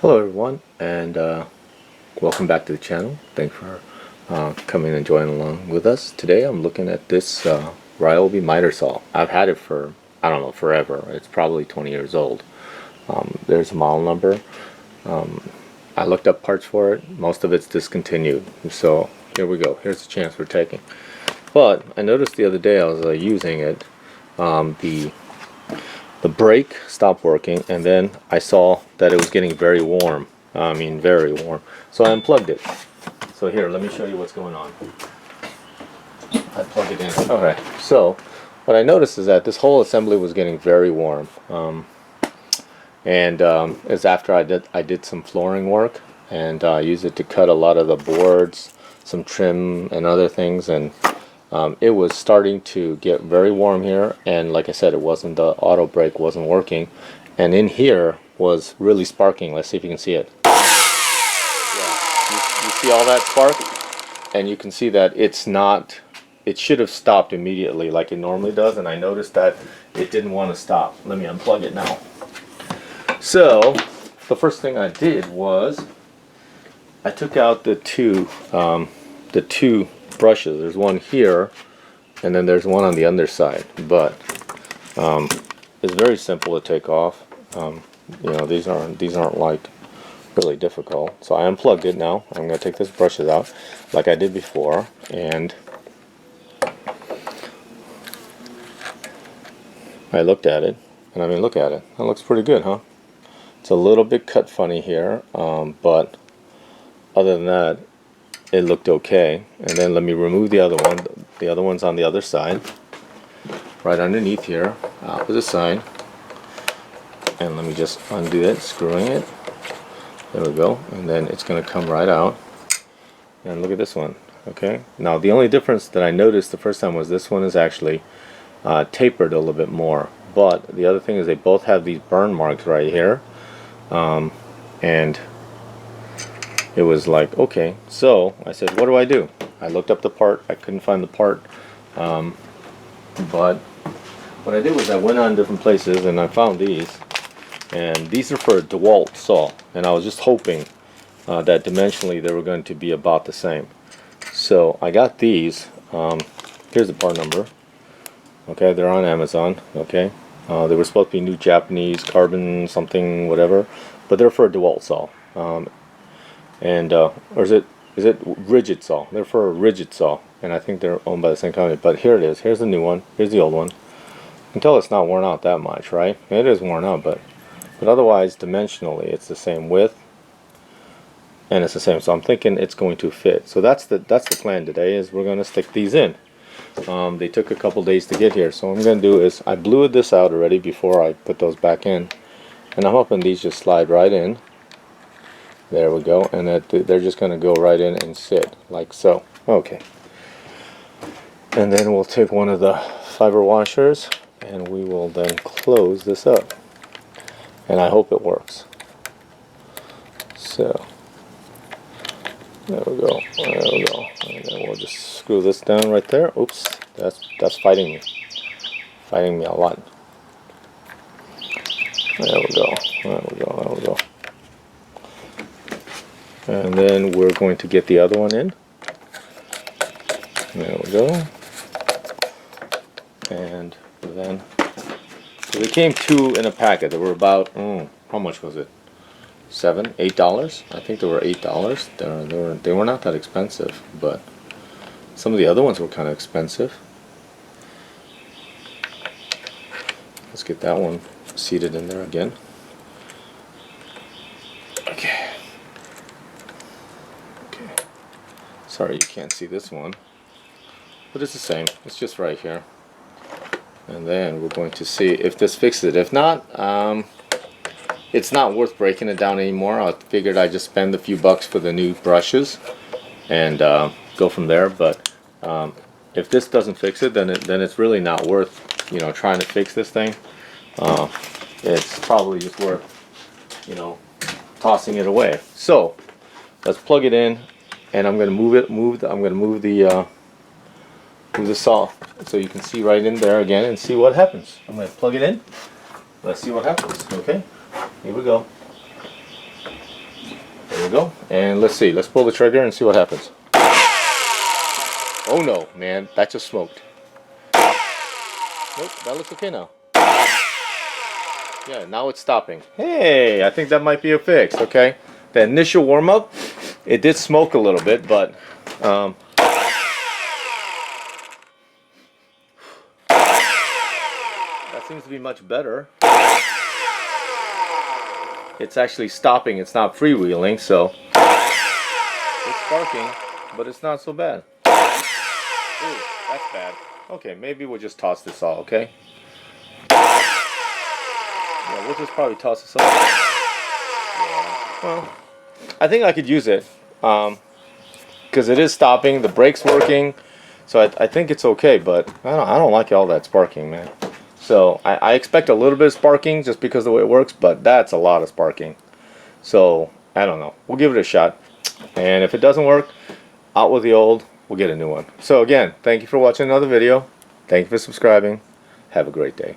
Hello everyone, and welcome back to the channel. Thanks for coming and joining along with us. Today I'm looking at this Ryobi miter saw. I've had it for, I don't know, forever. It's probably 20 years old. There's a model number. I looked up parts for it. Most of it's discontinued. So here we go. Here's the chance we're taking. But I noticed the other day I was using it, the brake stopped working, and then I saw that it was getting very warm. I mean, very warm. So I unplugged it. So here, let me show you what's going on. I plug it in. Okay, so what I noticed is that this whole assembly was getting very warm. It's after I did some flooring work, and I used it to cut a lot of the boards, some trim and other things, and it was starting to get very warm here, and like I said, the auto brake wasn't working, and in here was really sparking. Let's see if you can see it. Yeah, you see all that spark, and you can see that it should have stopped immediately like it normally does, and I noticed that it didn't want to stop. Let me unplug it now. So the first thing I did was I took out the two brushes. There's one here, and then there's one on the underside, but it's very simple to take off. You know, these aren't like really difficult. So I unplugged it now. I'm going to take these brushes out like I did before, and I looked at it, and I mean, look at it. That looks pretty good, huh? It's a little bit cut funny here, but other than that, it looked okay. And then let me remove the other one. The other one's on the other side, right underneath here, opposite side. And let me just undo it, screwing it. There we go. And then it's going to come right out. And look at this one. Okay. Now the only difference that I noticed the first time was this one is actually tapered a little bit more. But the other thing is they both have these burn marks right here. And it was like, okay, so I said, what do? I looked up the part. I couldn't find the part, but what I did was I went on different places and I found these, and these are for a DeWalt saw, and I was just hoping that dimensionally they were going to be about the same. So I got these. Here's the part number. Okay, they're on Amazon. Okay, they were supposed to be new Japanese carbon something whatever, but they're for a DeWalt saw. Or is it rigid saw? They're for a rigid saw, and I think they're owned by the same company. But here it is. Here's the new one. Here's the old one. You can tell it's not worn out that much, right? It is worn out, but otherwise dimensionally it's the same width, and it's the same. So I'm thinking it's going to fit. So that's the plan today. Is we're going to stick these in. They took a couple days to get here, so what I'm going to do is I blew this out already before I put those back in, and I'm hoping these just slide right in. There we go, and that they're just going to go right in and sit like so. Okay, and then we'll take one of the fiber washers and we will then close this up, and I hope it works. So there we go, and then we'll just screw this down right there. Oops, that's fighting me a lot. There we go. And then we're going to get the other one in. There we go. And then, so they came two in a packet. They were about, how much was it? $7, $8? I think they were $8. They were not that expensive, but some of the other ones were kind of expensive. Let's get that one seated in there again. Okay. Sorry you can't see this one, but it's the same. It's just right here. And then we're going to see if this fixes it. If not, it's not worth breaking it down anymore. I figured I'd just spend a few bucks for the new brushes and go from there. But if this doesn't fix it, then it's really not worth, you know, trying to fix this thing. It's probably just worth, you know, tossing it away. So let's plug it in. And I'm going to move the saw so you can see right in there again and see what happens. I'm going to plug it in. Let's see what happens. Okay, here we go. There we go. And let's see. Let's pull the trigger and see what happens. Oh no, man. That just smoked. Nope, that looks okay now. Yeah, now it's stopping. Hey, I think that might be a fix, okay? The initial warm-up, it did smoke a little bit, but that seems to be much better. It's actually stopping, it's not freewheeling, so it's sparking, but it's not so bad. Ooh, that's bad. Okay, maybe we'll just toss this all, okay? Yeah, we'll just probably toss this all. Yeah. Well, I think I could use it, because it is stopping, the brake's working, so I think it's okay, but I don't like all that sparking, man. So I expect a little bit of sparking just because of the way it works, but that's a lot of sparking. So I don't know. We'll give it a shot. And if it doesn't work, out with the old, we'll get a new one. So again, thank you for watching another video. Thank you for subscribing. Have a great day.